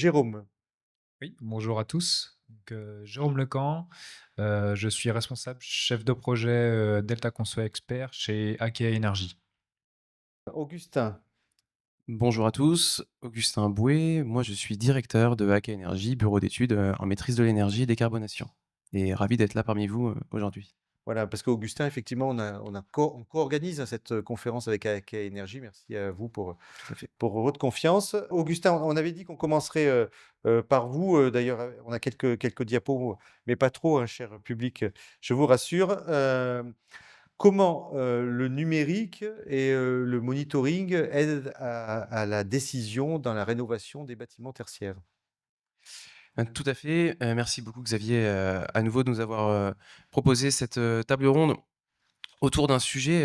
Jérôme. Oui, bonjour à tous. Jérôme Lecamp, je suis responsable chef de projet, Delta Conso Expert chez Akea Energy. Augustin. Bonjour à tous, Augustin Bouet, moi je suis directeur de Haka Energy, bureau d'études en maîtrise de l'énergie et décarbonation. Et ravi d'être là parmi vous aujourd'hui. Voilà, parce qu'Augustin, effectivement, on co-organise cette conférence avec AKA Énergie. Merci à vous Tout à fait. pour votre confiance. Augustin, on avait dit qu'on commencerait par vous. D'ailleurs, on a quelques diapos, mais pas trop, hein, cher public, je vous rassure. Comment le numérique et le monitoring aident à la décision dans la rénovation des bâtiments tertiaires? Tout à fait, merci beaucoup Xavier à nouveau de nous avoir proposé cette table ronde autour d'un sujet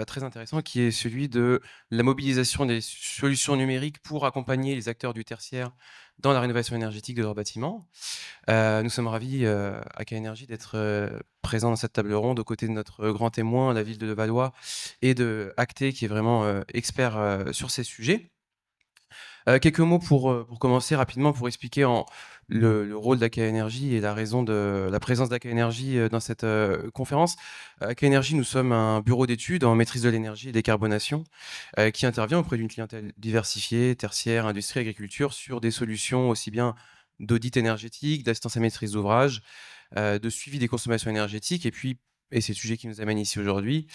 très intéressant qui est celui de la mobilisation des solutions numériques pour accompagner les acteurs du tertiaire dans la rénovation énergétique de leurs bâtiments. Nous sommes ravis, à K Énergie d'être, présents dans cette table ronde aux côtés de notre grand témoin, la ville de Levallois et de Acté qui est vraiment, expert, sur ces sujets. Quelques mots pour commencer rapidement, pour expliquer le rôle d'Aka Energy et la raison de la présence d'Aka Energy, dans cette, conférence. Aka Energy, nous sommes un bureau d'études en maîtrise de l'énergie et décarbonation, qui intervient auprès d'une clientèle diversifiée, tertiaire, industrie, agriculture, sur des solutions aussi bien d'audit énergétique, d'assistance à maîtrise d'ouvrage, de suivi des consommations énergétiques et c'est le sujet qui nous amène ici aujourd'hui,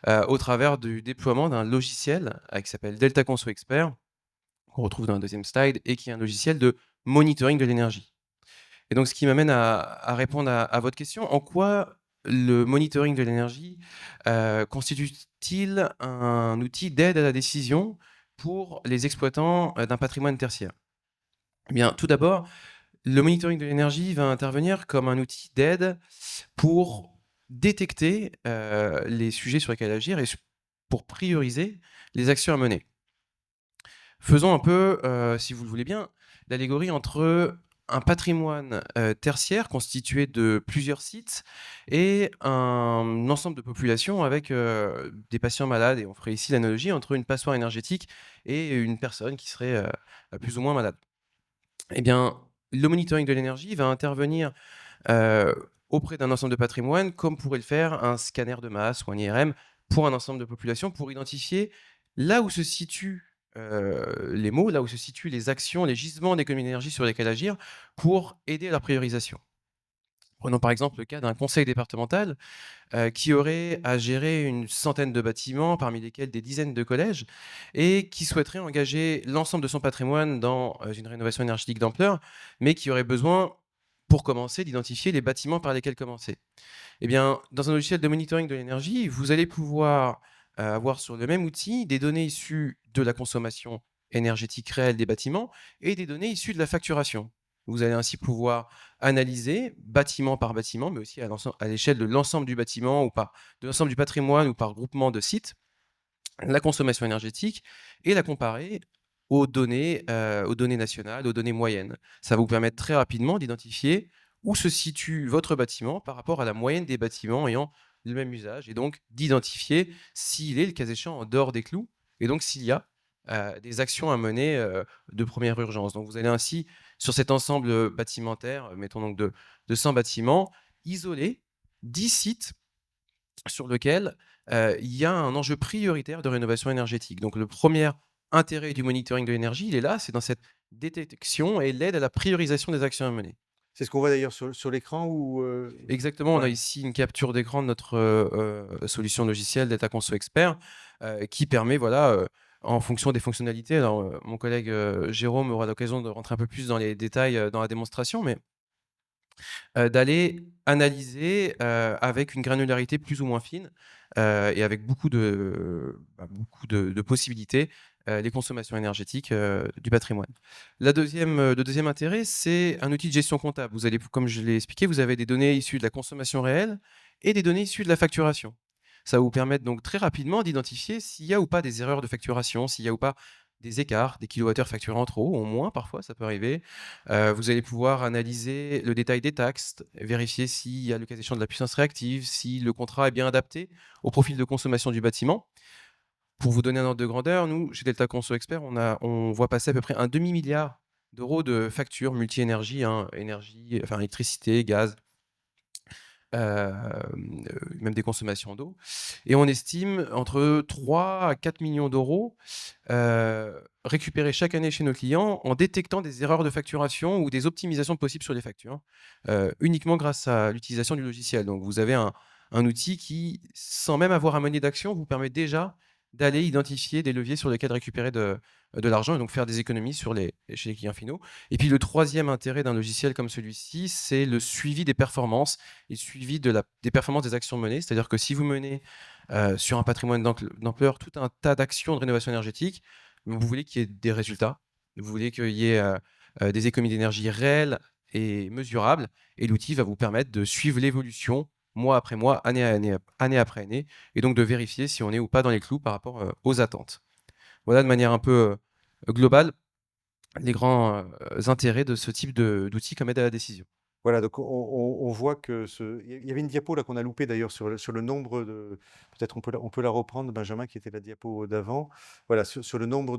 au travers du déploiement d'un logiciel, qui s'appelle Delta Conso Expert, qu'on retrouve dans la deuxième slide et qui est un logiciel de monitoring de l'énergie. Et donc, ce qui m'amène à répondre à votre question, en quoi le monitoring de l'énergie constitue-t-il un outil d'aide à la décision pour les exploitants d'un patrimoine tertiaire? Eh bien, tout d'abord, le monitoring de l'énergie va intervenir comme un outil d'aide pour détecter les sujets sur lesquels agir et pour prioriser les actions à mener. Faisons un peu, si vous le voulez bien, l'allégorie entre un patrimoine, tertiaire constitué de plusieurs sites et un ensemble de populations avec, des patients malades et on ferait ici l'analogie entre une passoire énergétique et une personne qui serait, plus ou moins malade. Eh bien, le monitoring de l'énergie va intervenir, heu, auprès d'un ensemble de patrimoine comme pourrait le faire un scanner de masse ou un IRM pour un ensemble de populations pour identifier là où se situent, les maux, là où se situent les actions, les gisements d'économie d'énergie sur lesquels agir pour aider à leur priorisation. Prenons par exemple le cas d'un conseil départemental, qui aurait à gérer une centaine de bâtiments, parmi lesquels des dizaines de collèges et qui souhaiterait engager l'ensemble de son patrimoine dans, une rénovation énergétique d'ampleur, mais qui aurait besoin, pour commencer, d'identifier les bâtiments par lesquels commencer. Eh bien, dans un logiciel de monitoring de l'énergie, vous allez pouvoir, avoir sur le même outil des données issues de la consommation énergétique réelle des bâtiments et des données issues de la facturation. Vous allez ainsi pouvoir analyser bâtiment par bâtiment, mais aussi à l'échelle de l'ensemble du bâtiment ou par de l'ensemble du patrimoine ou par groupement de sites, la consommation énergétique et la comparer aux données nationales, aux données moyennes. Ça va vous permettre très rapidement d'identifier où se situe votre bâtiment par rapport à la moyenne des bâtiments ayant le même usage et donc d'identifier s'il est, le cas échéant, en dehors des clous et donc s'il y a, des actions à mener, de première urgence. Donc vous allez ainsi, sur cet ensemble, bâtimentaire, mettons donc de 100 bâtiments, isoler 10 sites sur lequel, il y a un enjeu prioritaire de rénovation énergétique. Donc le premier intérêt du monitoring de l'énergie, il est là, c'est dans cette détection et l'aide à la priorisation des actions à mener. C'est ce qu'on voit d'ailleurs sur l'écran ou Exactement, on a ouais. ici une capture d'écran de notre, solution logicielle Data Conso Expert, qui permet voilà, en fonction des fonctionnalités alors, mon collègue, Jérôme aura l'occasion de rentrer un peu plus dans les détails, dans la démonstration, mais d'aller analyser, avec une granularité plus ou moins fine, et avec beaucoup de possibilités, les consommations énergétiques, du patrimoine. Le deuxième intérêt, c'est un outil de gestion comptable. Vous allez, comme je l'ai expliqué, vous avez des données issues de la consommation réelle et des données issues de la facturation. Ça va vous permettre donc très rapidement d'identifier s'il y a ou pas des erreurs de facturation, s'il y a ou pas des écarts, des kilowattheures facturés en trop, en moins parfois, ça peut arriver. Vous allez pouvoir analyser le détail des taxes, vérifier s'il y a le cas échéant de la puissance réactive, si le contrat est bien adapté au profil de consommation du bâtiment. Pour vous donner un ordre de grandeur, nous, chez Delta Conso Expert, on voit passer à peu près un demi milliard d'euros de factures multi-énergie, hein, énergie, enfin électricité, gaz, même des consommations d'eau. Et on estime entre 3 à 4 millions d'euros récupérés chaque année chez nos clients en détectant des erreurs de facturation ou des optimisations possibles sur les factures, uniquement grâce à l'utilisation du logiciel. Donc vous avez un outil qui, sans même avoir à mener d'action, vous permet déjà d'aller identifier des leviers sur lesquels récupérer de l'argent et donc faire des économies chez les clients finaux. Et puis le troisième intérêt d'un logiciel comme celui-ci, c'est le suivi des performances et le suivi des performances des actions menées. C'est-à-dire que si vous menez sur un patrimoine d'ampleur tout un tas d'actions de rénovation énergétique, vous voulez qu'il y ait des résultats, vous voulez qu'il y ait des économies d'énergie réelles et mesurables, et l'outil va vous permettre de suivre l'évolution mois après mois, année après année, et donc de vérifier si on est ou pas dans les clous par rapport aux attentes. Voilà de manière un peu globale les grands intérêts de ce type d'outil comme aide à la décision. Voilà, donc on voit que il y avait une diapo là qu'on a loupée d'ailleurs sur le nombre de, peut-être on peut la reprendre, Benjamin, qui était la diapo d'avant. Voilà, sur le nombre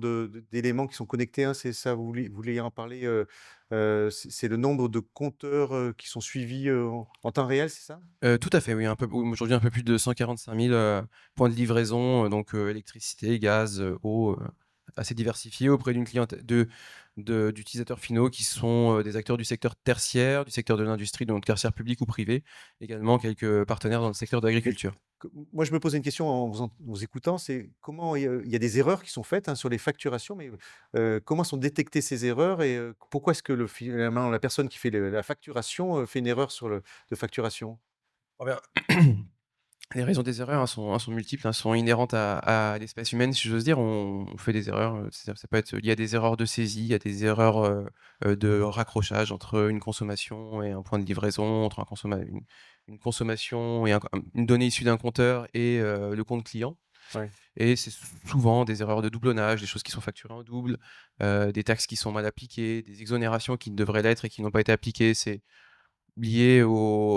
d'éléments qui sont connectés, hein, c'est ça, vous vouliez en parler, c'est le nombre de compteurs qui sont suivis en temps réel, c'est ça? Tout à fait, oui, aujourd'hui un peu plus de 145 000 points de livraison, donc électricité, gaz, eau, assez diversifiés auprès d'une clientèle d'utilisateurs finaux qui sont des acteurs du secteur tertiaire, du secteur de l'industrie, donc tertiaire public ou privé, également quelques partenaires dans le secteur de l'agriculture. Moi, je me posais une question en vous écoutant, c'est comment il y a des erreurs qui sont faites, hein, sur les facturations, mais comment sont détectées ces erreurs et pourquoi est-ce que finalement, la personne qui fait la facturation fait une erreur de facturation? Oh bien, les raisons des erreurs, sont multiples, hein, sont inhérentes à l'espèce humaine, si j'ose dire. On fait des erreurs, c'est-à-dire ça peut être lié à des erreurs de saisie, il y a des erreurs, de raccrochage entre une consommation et un point de livraison, entre une consommation et une donnée issue d'un compteur et le compte client. Ouais. Et c'est souvent des erreurs de doublonnage, des choses qui sont facturées en double, des taxes qui sont mal appliquées, des exonérations qui devraient l'être et qui n'ont pas été appliquées. C'est lié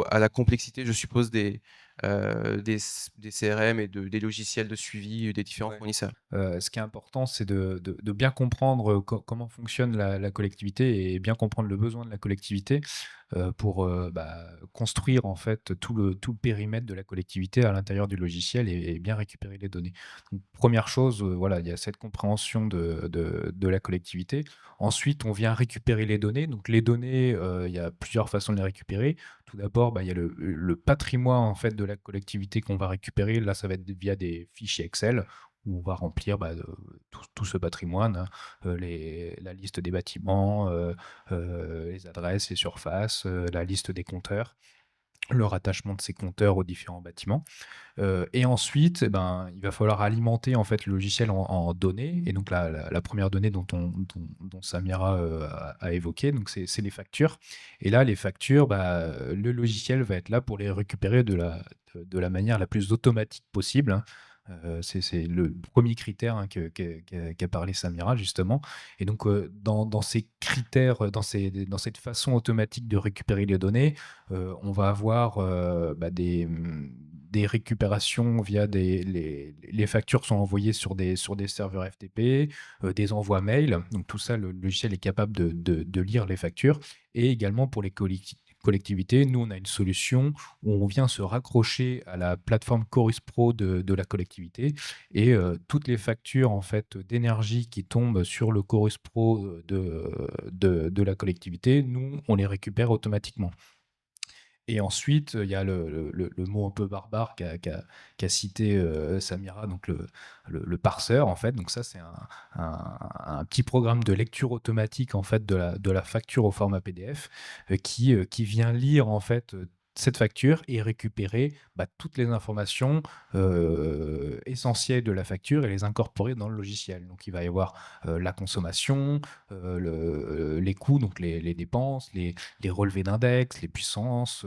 à la complexité, je suppose, des CRM et des logiciels de suivi des différents Ouais. fournisseurs. Ce qui est important, c'est de bien comprendre comment fonctionne la collectivité et bien comprendre le besoin de la collectivité pour construire en fait tout le périmètre de la collectivité à l'intérieur du logiciel et bien récupérer les données. Donc, première chose, voilà, il y a cette compréhension de la collectivité. Ensuite, on vient récupérer les données. Donc, les données, il y a plusieurs façons de les récupérer. Tout d'abord, il y a le patrimoine en fait de la collectivité qu'on va récupérer. Là, ça va être via des fichiers Excel où on va remplir tout ce patrimoine, hein, la liste des bâtiments, les adresses, les surfaces, la liste des compteurs, le rattachement de ces compteurs aux différents bâtiments. Et ensuite, il va falloir alimenter en fait le logiciel en données. Et donc la première donnée dont Samira a évoqué, donc c'est les factures. Et là, les factures, le logiciel va être là pour les récupérer de la manière la plus automatique possible, hein. C'est le premier critère, hein, qu'a parlé Samira justement. Et donc dans ces critères, dans cette façon automatique de récupérer les données, on va avoir des récupérations via les factures sont envoyées sur des serveurs FTP, des envois mail. Donc tout ça, le logiciel est capable de lire les factures. Et également pour les collectivités, nous, on a une solution où on vient se raccrocher à la plateforme Chorus Pro de la collectivité et toutes les factures en fait d'énergie qui tombent sur le Chorus Pro de la collectivité, nous, on les récupère automatiquement. Et ensuite, il y a le mot un peu barbare qu'a cité Samira, donc le parseur, en fait. Donc ça, c'est un petit programme de lecture automatique, en fait, de la facture au format PDF qui vient lire, en fait, cette facture et récupérer toutes les informations essentielles de la facture et les incorporer dans le logiciel. Donc, il va y avoir la consommation, les coûts, donc les dépenses, les relevés d'index, les puissances,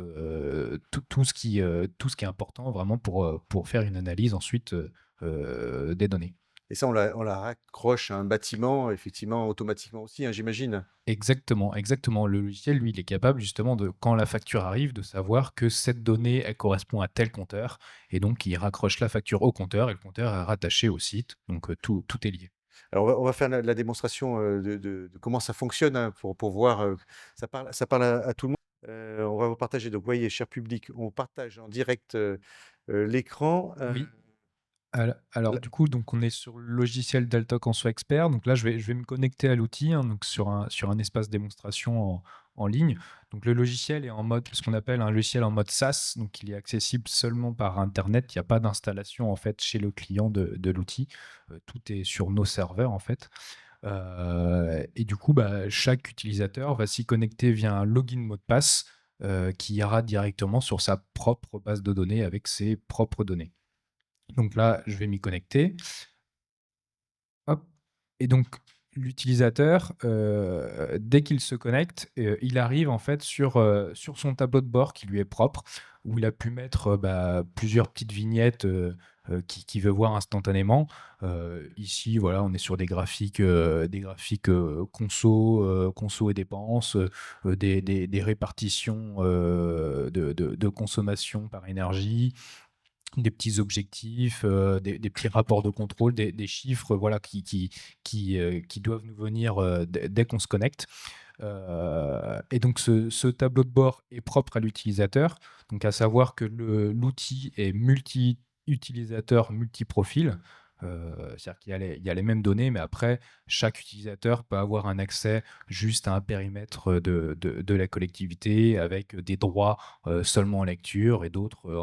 tout ce qui est important vraiment pour faire une analyse ensuite des données. Et ça, on la raccroche à un bâtiment, effectivement, automatiquement aussi, hein, j'imagine? Exactement, exactement. Le logiciel, lui, il est capable justement de, quand la facture arrive, de savoir que cette donnée, elle correspond à tel compteur, et donc il raccroche la facture au compteur, et le compteur est rattaché au site, donc tout est lié. Alors on va faire la démonstration, de comment ça fonctionne, hein, pour voir, ça parle à tout le monde. On va vous partager, donc vous voyez, cher public, on partage en direct, l'écran, Oui. Alors là du coup, donc on est sur le logiciel Daltok en soi expert. Donc là, je vais me connecter à l'outil, hein, donc sur un espace démonstration en ligne. Donc le logiciel est en mode, ce qu'on appelle un logiciel en mode SaaS, donc il est accessible seulement par Internet. Il n'y a pas d'installation en fait chez le client de l'outil. Tout est sur nos serveurs en fait. Et du coup, bah, chaque utilisateur va s'y connecter via un login mot de passe qui ira directement sur sa propre base de données avec ses propres données. Donc là, je vais m'y connecter. Hop. Et donc, l'utilisateur, dès qu'il se connecte, il arrive en fait sur son tableau de bord qui lui est propre, où il a pu mettre plusieurs petites vignettes qu'il veut voir instantanément. Ici, voilà, on est sur des graphiques conso et dépenses, des répartitions de consommation par énergie, des petits objectifs, des petits rapports de contrôle, des chiffres voilà, qui doivent nous venir dès qu'on se connecte. Et donc ce tableau de bord est propre à l'utilisateur, donc à savoir que l'outil est multi-utilisateur, multi-profil. C'est-à-dire qu'il y a les mêmes données, mais après, chaque utilisateur peut avoir un accès juste à un périmètre de la collectivité avec des droits seulement en lecture et d'autres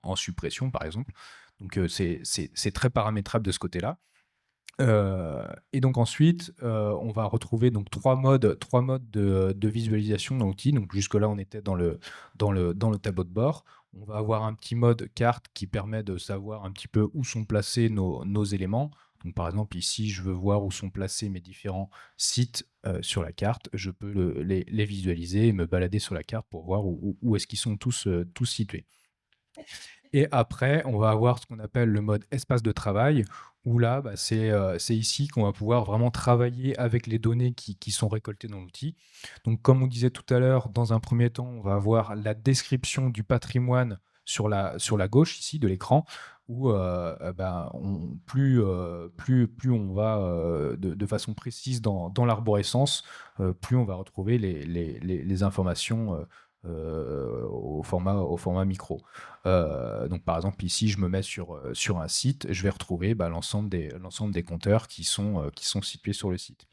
en suppression, par exemple. Donc, c'est très paramétrable de ce côté-là. Et donc ensuite, on va retrouver donc trois modes de visualisation dans l'outil. Donc jusque-là, on était dans le tableau de bord. On va avoir un petit mode carte qui permet de savoir un petit peu où sont placés nos éléments. Donc par exemple, ici, je veux voir où sont placés mes différents sites sur la carte. Je peux les visualiser et me balader sur la carte pour voir où est-ce qu'ils sont tous situés. Et après, on va avoir ce qu'on appelle le mode espace de travail, où là, bah, c'est ici qu'on va pouvoir vraiment travailler avec les données qui sont récoltées dans l'outil. Donc, comme on disait tout à l'heure, dans un premier temps, on va avoir la description du patrimoine sur la gauche ici de l'écran, où bah, plus on va de façon précise dans l'arborescence, plus on va retrouver les informations au format micro. Donc par exemple ici je me mets sur un site, je vais retrouver bah, l'ensemble des compteurs qui sont situés sur le site.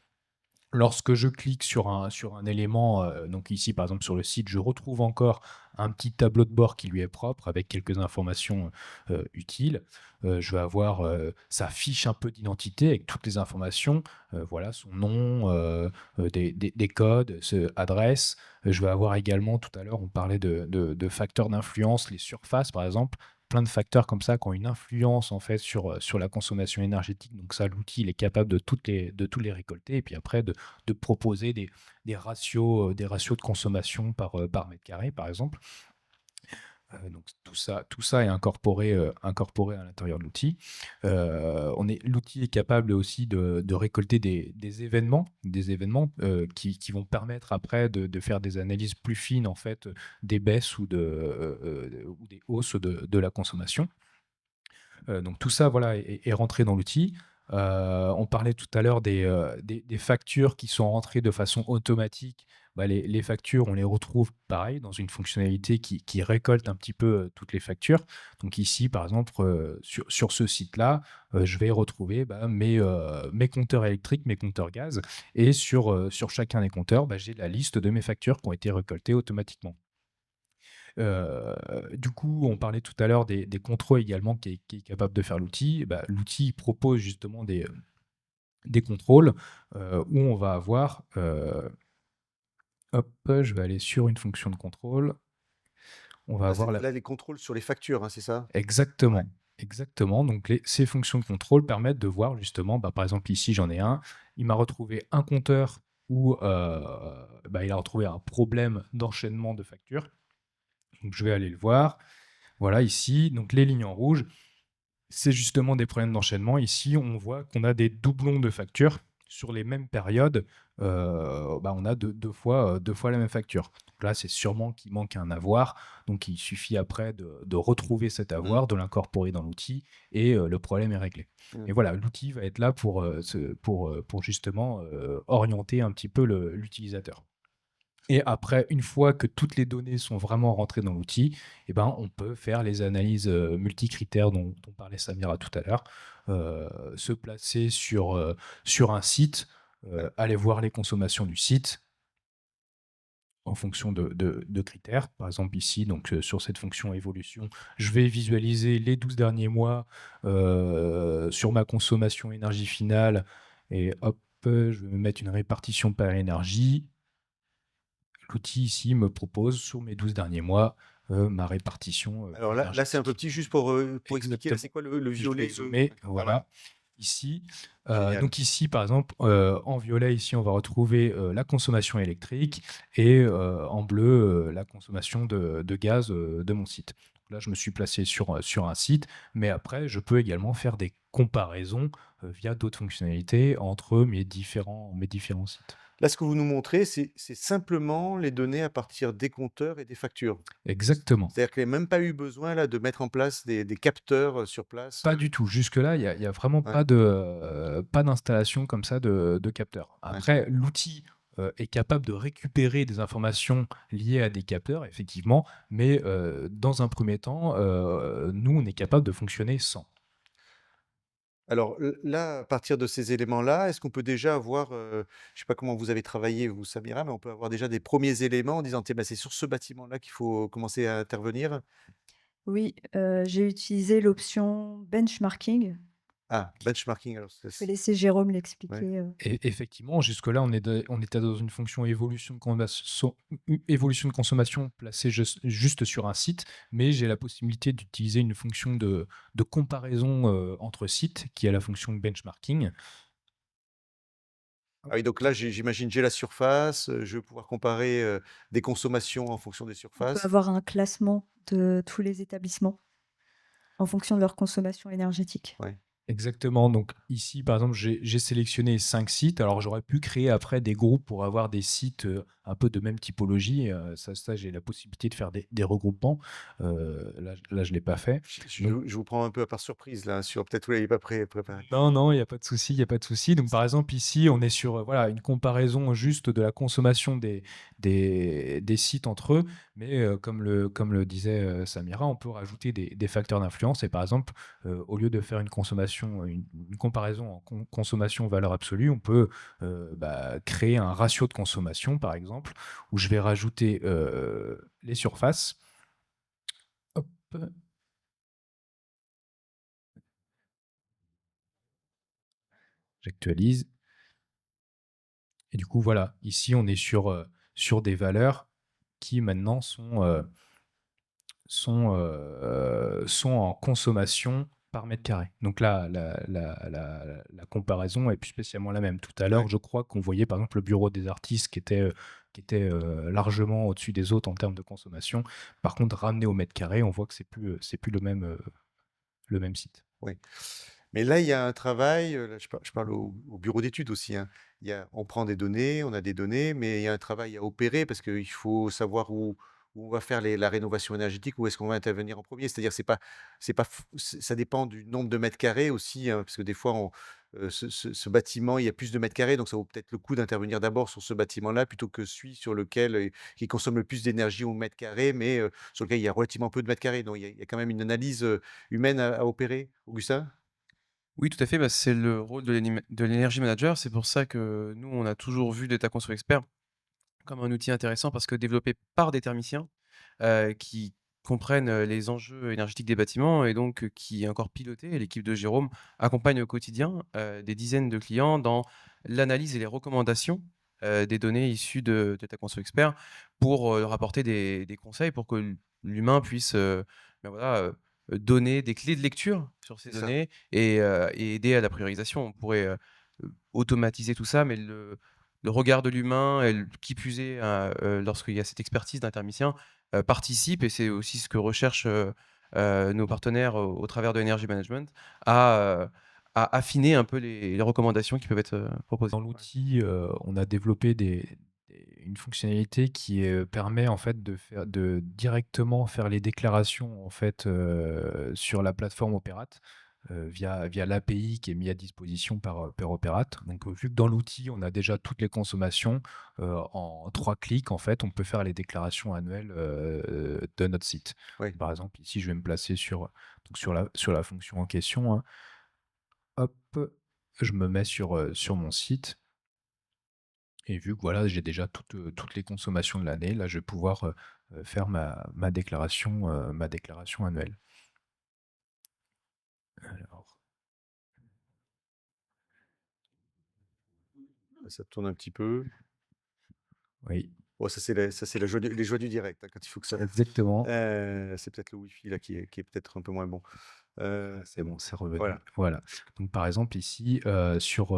Lorsque je clique sur un élément, donc ici par exemple sur le site, je retrouve encore un petit tableau de bord qui lui est propre avec quelques informations utiles. Je vais avoir sa fiche un peu d'identité avec toutes les informations, voilà, son nom, des codes, adresse. Je vais avoir également, tout à l'heure, on parlait de facteurs d'influence, les surfaces par exemple, plein de facteurs comme ça qui ont une influence en fait sur la consommation énergétique. Donc ça, l'outil, il est capable de tous les récolter et puis après de proposer des ratios de consommation par mètre carré, par exemple. Donc tout ça est incorporé à l'intérieur de l'outil. L'outil est capable aussi de récolter des événements qui vont permettre après de faire des analyses plus fines en fait des baisses ou des hausses de la consommation. Donc tout ça voilà, est rentré dans l'outil. On parlait tout à l'heure des factures qui sont rentrées de façon automatique. Bah, les factures, on les retrouve pareil dans une fonctionnalité qui récolte un petit peu toutes les factures. Donc ici, par exemple, sur ce site-là, je vais retrouver bah, mes compteurs électriques, mes compteurs gaz. Et sur chacun des compteurs, bah, j'ai la liste de mes factures qui ont été récoltées automatiquement. Du coup, on parlait tout à l'heure des contrôles également qui est capable de faire l'outil. Bah, l'outil propose justement des contrôles où on va avoir, hop, je vais aller sur une fonction de contrôle. On va avoir là, les contrôles sur les factures, hein, c'est ça? exactement, Ouais. exactement. Donc ces fonctions de contrôle permettent de voir justement, bah, par exemple ici j'en ai un, il m'a retrouvé un compteur où bah, il a retrouvé un problème d'enchaînement de factures. Donc je vais aller le voir. Voilà, ici, donc les lignes en rouge, c'est justement des problèmes d'enchaînement. Ici, on voit qu'on a des doublons de factures sur les mêmes périodes, on a deux fois la même facture. Donc là, c'est sûrement qu'il manque un avoir, donc il suffit après de retrouver cet avoir, de l'incorporer dans l'outil, et le problème est réglé. Et voilà, l'outil va être là pour justement orienter un petit peu l'utilisateur. Et après, une fois que toutes les données sont vraiment rentrées dans l'outil, eh ben, on peut faire les analyses multicritères dont parlait Samira tout à l'heure, se placer sur un site, aller voir les consommations du site en fonction de critères. Par exemple, ici, donc, sur cette fonction évolution, je vais visualiser les 12 derniers mois sur ma consommation énergie finale et hop, je vais me mettre une répartition par énergie. L'outil ici me propose sur mes 12 derniers mois ma répartition Alors là, c'est un peu énergétique. petit, juste pour expliquer, là, Exactement. c'est quoi le Je vais violet zoomer, voilà, voilà, ici. génial. Donc ici, par exemple, en violet, ici, on va retrouver la consommation électrique et en bleu, la consommation de gaz de mon site. Donc là, je me suis placé sur un site, mais après, je peux également faire des comparaisons via d'autres fonctionnalités entre mes différents sites. Là, ce que vous nous montrez, c'est simplement les données à partir des compteurs et des factures. Exactement. C'est-à-dire qu'il n'y a même pas eu besoin là, de mettre en place des capteurs sur place. Pas du tout. Jusque-là, il y a vraiment Ouais, pas d'installation comme ça de capteurs. ouais. Après, l'outil est capable de récupérer des informations liées à des capteurs, effectivement, mais dans un premier temps, nous, on est capable de fonctionner sans. Alors là, à partir de ces éléments-là, est-ce qu'on peut déjà avoir, je ne sais pas comment vous avez travaillé vous, Samira, mais on peut avoir déjà des premiers éléments en disant: «Tiens, bah, c'est sur ce bâtiment-là qu'il faut commencer à intervenir»? Oui, j'ai utilisé l'option benchmarking. Ah, benchmarking, alors Je vais laisser Jérôme l'expliquer, ouais. Et effectivement, jusque-là, on était dans une fonction évolution de consommation placée juste sur un site, mais j'ai la possibilité d'utiliser une fonction de comparaison entre sites, qui est la fonction de benchmarking. Ah oui, donc là, j'imagine, j'ai la surface, je vais pouvoir comparer, des consommations en fonction des on peut surfaces. avoir un classement de tous les établissements en fonction de leur consommation énergétique. Ouais. Exactement. Donc ici, par exemple, j'ai sélectionné 5 sites. Alors j'aurais pu créer après des groupes pour avoir des sites un peu de même typologie. Ça, j'ai la possibilité de faire des regroupements. Là, je ne l'ai pas fait. Donc, Je vous prends un peu par surprise là, sur peut-être vous l'avez pas préparé. non, non, il n'y a pas de souci, il n'y a pas de souci. Donc, par exemple, ici, on est sur voilà, une comparaison juste de la consommation des sites entre eux. Mais comme le disait Samira, on peut rajouter des facteurs d'influence. Et par exemple, au lieu de faire une comparaison en consommation valeur absolue, on peut créer un ratio de consommation, par exemple, où je vais rajouter les surfaces. Hop. J'actualise. Et du coup, voilà, ici, on est sur des valeurs qui maintenant sont en consommation par mètre carré. Donc là, la comparaison est plus spécialement la même. Tout à l'heure, Ouais. je crois qu'on voyait par exemple le bureau des artistes qui était largement au-dessus des autres en termes de consommation. Par contre, ramené au mètre carré, on voit que c'est plus le même site. Oui. Mais là, il y a un travail, là, je parle au bureau d'études aussi, hein. On prend des données, on a des données, mais il y a un travail à opérer parce qu'il faut savoir où on va faire la rénovation énergétique, où est-ce qu'on va intervenir en premier. C'est-à-dire, c'est pas, ça dépend du nombre de mètres carrés aussi, hein, parce que des fois, ce bâtiment, il y a plus de mètres carrés, donc ça vaut peut-être le coup d'intervenir d'abord sur ce bâtiment-là plutôt que celui sur lequel, qui consomme le plus d'énergie au mètre carré, mais sur lequel il y a relativement peu de mètres carrés. Donc, il y a quand même une analyse humaine à opérer, Augustin? Oui, tout à fait, bah, c'est le rôle de l'energy manager. C'est pour ça que nous, on a toujours vu Data Conso Expert comme un outil intéressant parce que développé par des thermiciens, qui comprennent, les enjeux énergétiques des bâtiments et donc qui est encore piloté. Et l'équipe de Jérôme accompagne au quotidien, des dizaines de clients dans l'analyse et les recommandations, des données issues de Data Conso Expert pour, leur apporter des conseils pour que l'humain puisse, voilà, donner des clés de lecture sur ces C'est ça. données et aider à la priorisation. On pourrait, automatiser tout ça, mais le regard de l'humain et qui plus est, lorsqu'il y a cette expertise d'un thermicien, participe et c'est aussi ce que recherchent, nos partenaires au travers de Energy Management à, à affiner un peu les recommandations qui peuvent être proposées. Dans l'outil, on a développé une fonctionnalité qui permet en fait de directement faire les déclarations en fait sur la plateforme Operate via l'API qui est mis à disposition par Operate. Donc, vu que dans l'outil, on a déjà toutes les consommations, en 3 clics, en fait, on peut faire les déclarations annuelles de notre site. Oui. Par exemple, ici, je vais me placer sur la fonction en question, hein. Hop, je me mets sur mon site. Et vu que voilà, j'ai déjà toutes les consommations de l'année, là, je vais pouvoir faire ma déclaration annuelle. Alors, Ça tourne un petit peu. oui, Bon, ça, c'est les joies du direct, hein, quand il faut que ça. exactement. C'est peut-être le Wi-Fi là, qui est peut-être un peu moins bon. C'est bon, c'est revenu. Voilà. Voilà. Donc, par exemple, ici, sur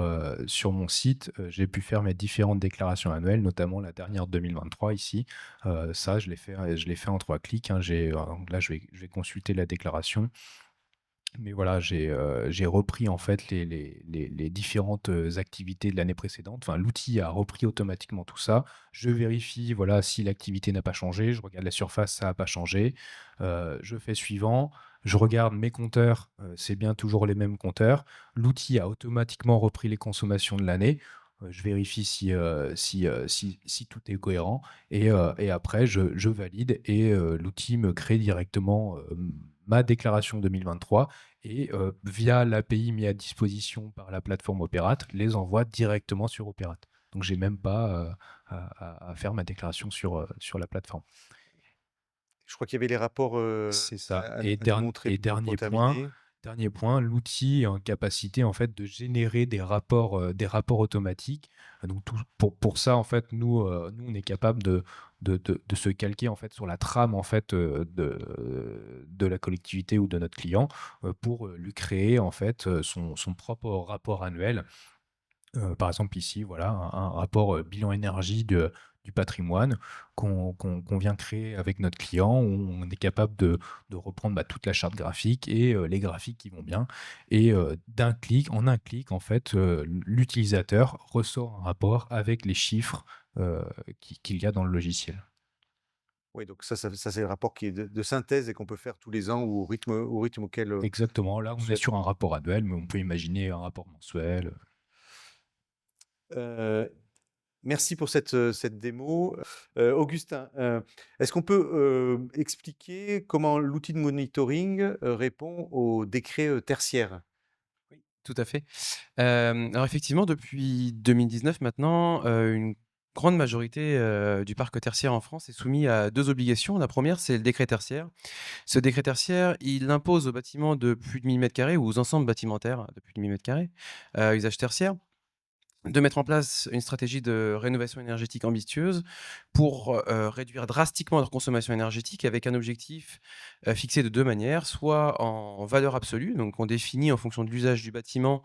mon site, j'ai pu faire mes différentes déclarations annuelles, notamment la dernière 2023 ici. Ça, je l'ai fait en 3 clics, hein. Là, je vais consulter la déclaration. Mais voilà, j'ai repris en fait les différentes activités de l'année précédente. Enfin, l'outil a repris automatiquement tout ça. Je vérifie, voilà, si l'activité n'a pas changé. Je regarde la surface, ça n'a pas changé. Je fais suivant. Je regarde mes compteurs, c'est bien toujours les mêmes compteurs. L'outil a automatiquement repris les consommations de l'année. Je vérifie si tout est cohérent et après je valide et l'outil me crée directement ma déclaration 2023 et via l'API mis à disposition par la plateforme Operate, les envoie directement sur Operate. Donc, j'ai même pas à faire ma déclaration sur la plateforme. Je crois qu'il y avait les rapports C'est ça. à Et, nous montrer pour terminer. dernier point, l'outil est en capacité en fait de générer des rapports automatiques. Donc pour ça en fait nous on est capable de se calquer en fait sur la trame en fait de la collectivité ou de notre client pour lui créer en fait son propre rapport annuel. Par exemple ici, voilà, un rapport bilan énergie du patrimoine qu'on vient créer avec notre client, où on est capable de reprendre toute la charte graphique et les graphiques qui vont bien. Et en un clic, en fait, l'utilisateur ressort un rapport avec les chiffres qu'il y a dans le logiciel. Oui, donc ça, c'est le rapport qui est de synthèse et qu'on peut faire tous les ans ou au rythme auquel Exactement, là on on est souhaite. sur un rapport annuel, mais on peut imaginer un rapport mensuel. Euh, Merci pour cette démo. Augustin, est-ce qu'on peut expliquer comment l'outil de monitoring répond aux décrets tertiaires? Oui, tout à fait. Alors effectivement, depuis 2019 maintenant, une grande majorité du parc tertiaire en France est soumis à 2 obligations. La première, c'est le décret tertiaire. Ce décret tertiaire, il impose aux bâtiments de plus de 1 000 m² ou aux ensembles bâtimentaires de plus de 1 000 m², usage tertiaire, de mettre en place une stratégie de rénovation énergétique ambitieuse pour réduire drastiquement leur consommation énergétique avec un objectif fixé de 2 manières, soit en valeur absolue, donc on définit en fonction de l'usage du bâtiment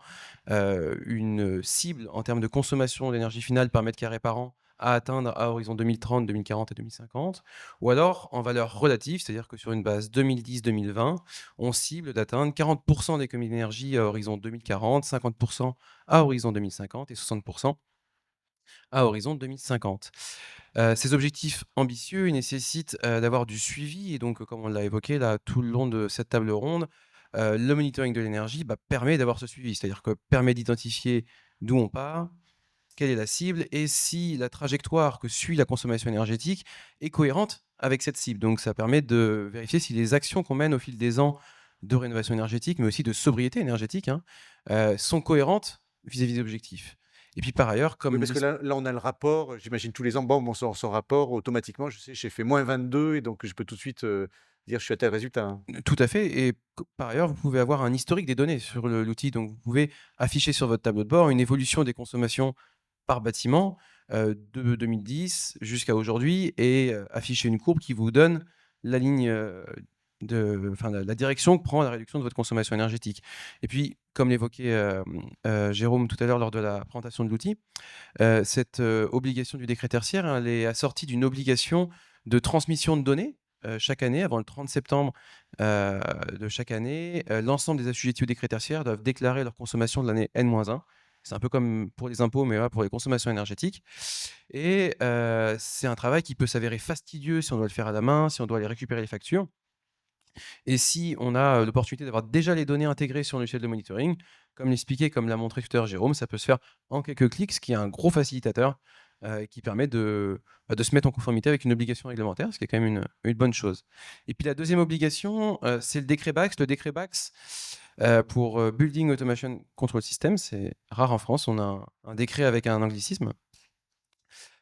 une cible en termes de consommation d'énergie finale par mètre carré par an à atteindre à horizon 2030, 2040 et 2050, ou alors en valeur relative, c'est-à-dire que sur une base 2010-2020, on cible d'atteindre 40% d'économie d'énergie à horizon 2040, 50% à horizon 2050 et 60% à horizon 2050. Ces objectifs ambitieux, ils nécessitent d'avoir du suivi et donc, comme on l'a évoqué là, tout le long de cette table ronde, le monitoring de l'énergie permet d'avoir ce suivi. C'est-à-dire que permet d'identifier d'où on part, quelle est la cible et si la trajectoire que suit la consommation énergétique est cohérente avec cette cible. Donc ça permet de vérifier si les actions qu'on mène au fil des ans de rénovation énergétique, mais aussi de sobriété énergétique, sont cohérentes vis-à-vis des objectifs. Et puis par ailleurs, Oui, comme parce que là, on a le rapport, j'imagine tous les ans, bon, on sort son rapport, automatiquement, je sais, j'ai fait -22 et donc je peux tout de suite dire je suis à tel résultat, hein. Tout à fait. Et par ailleurs, vous pouvez avoir un historique des données sur l'outil. Donc, vous pouvez afficher sur votre tableau de bord une évolution des consommations par bâtiment de 2010 jusqu'à aujourd'hui et afficher une courbe qui vous donne la ligne la direction que prend la réduction de votre consommation énergétique. Et puis, comme l'évoquait Jérôme tout à l'heure lors de la présentation de l'outil, cette obligation du décret tertiaire, elle est assortie d'une obligation de transmission de données chaque année, avant le 30 septembre de chaque année, l'ensemble des assujettis au décret tertiaire doivent déclarer leur consommation de l'année N-1. C'est un peu comme pour les impôts, mais là, pour les consommations énergétiques. Et c'est un travail qui peut s'avérer fastidieux si on doit le faire à la main, si on doit aller récupérer les factures. Et si on a l'opportunité d'avoir déjà les données intégrées sur une logiciel de monitoring, comme l'expliquait, comme l'a montré tout à l'heure Jérôme, ça peut se faire en quelques clics, ce qui est un gros facilitateur qui permet de se mettre en conformité avec une obligation réglementaire, ce qui est quand même une bonne chose. Et puis la deuxième obligation, c'est le décret BACS. Le décret BACS, pour Building Automation Control System, c'est rare en France, on a un décret avec un anglicisme.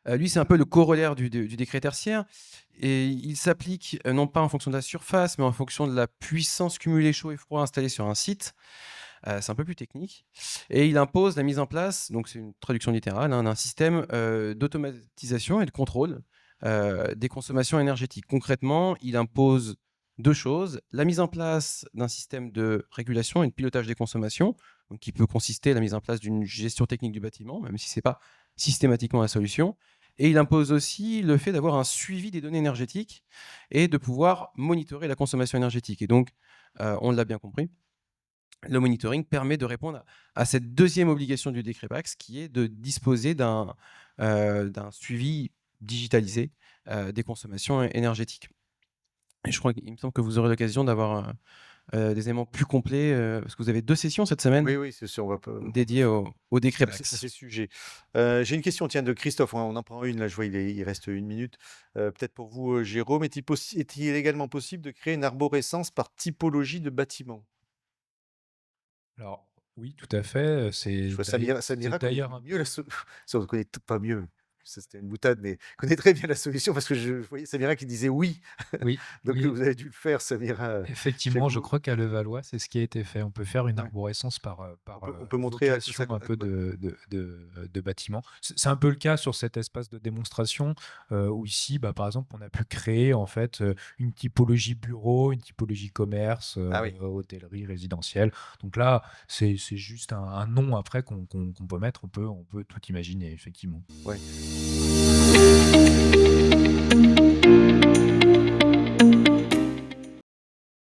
Lui, c'est un peu le corollaire du décret tertiaire, et il s'applique non pas en fonction de la surface, mais en fonction de la puissance cumulée chaud et froid installée sur un site. C'est un peu plus technique. Et il impose la mise en place, donc c'est une traduction littérale, hein, d'un système d'automatisation et de contrôle des consommations énergétiques. Concrètement, il impose deux choses: la mise en place d'un système de régulation et de pilotage des consommations, donc qui peut consister à la mise en place d'une gestion technique du bâtiment, même si ce n'est pas systématiquement la solution. Et il impose aussi le fait d'avoir un suivi des données énergétiques et de pouvoir monitorer la consommation énergétique. Et donc, on l'a bien compris, le monitoring permet de répondre à cette deuxième obligation du décret BACS, qui est de disposer d'un suivi digitalisé des consommations énergétiques. Et je crois qu'il me semble que vous aurez l'occasion d'avoir des éléments plus complets, parce que vous avez 2 sessions cette semaine Oui, c'est sûr, on va pas dédiées au décret à ces BACS. sujets. J'ai une question, tiens, de Christophe. On en prend une, là, je vois, il reste 1 minute. Peut-être pour vous, Jérôme, est-il également possible de créer une arborescence par typologie de bâtiment? Alors, oui, tout à fait. Je vois Samira connaît d'ailleurs un mieux la peu. ça, on connaît pas mieux, ça c'était une boutade, mais connaît très bien la solution parce que je voyais Samira qui disait oui. Oui, Donc oui, vous avez dû le faire, Samira, chez effectivement, je vous. crois qu'à Levallois, c'est ce qui a été fait. On peut faire une Ouais. arborescence par, On peut montrer à évocation un peu de bâtiment. C'est un peu le cas sur cet espace de démonstration, où ici, bah, par exemple, on a pu créer en fait une typologie bureau, une typologie commerce, Ah oui. hôtellerie, résidentielle. Donc là, c'est juste un nom après qu'on peut mettre. On peut tout imaginer, effectivement. Ouais.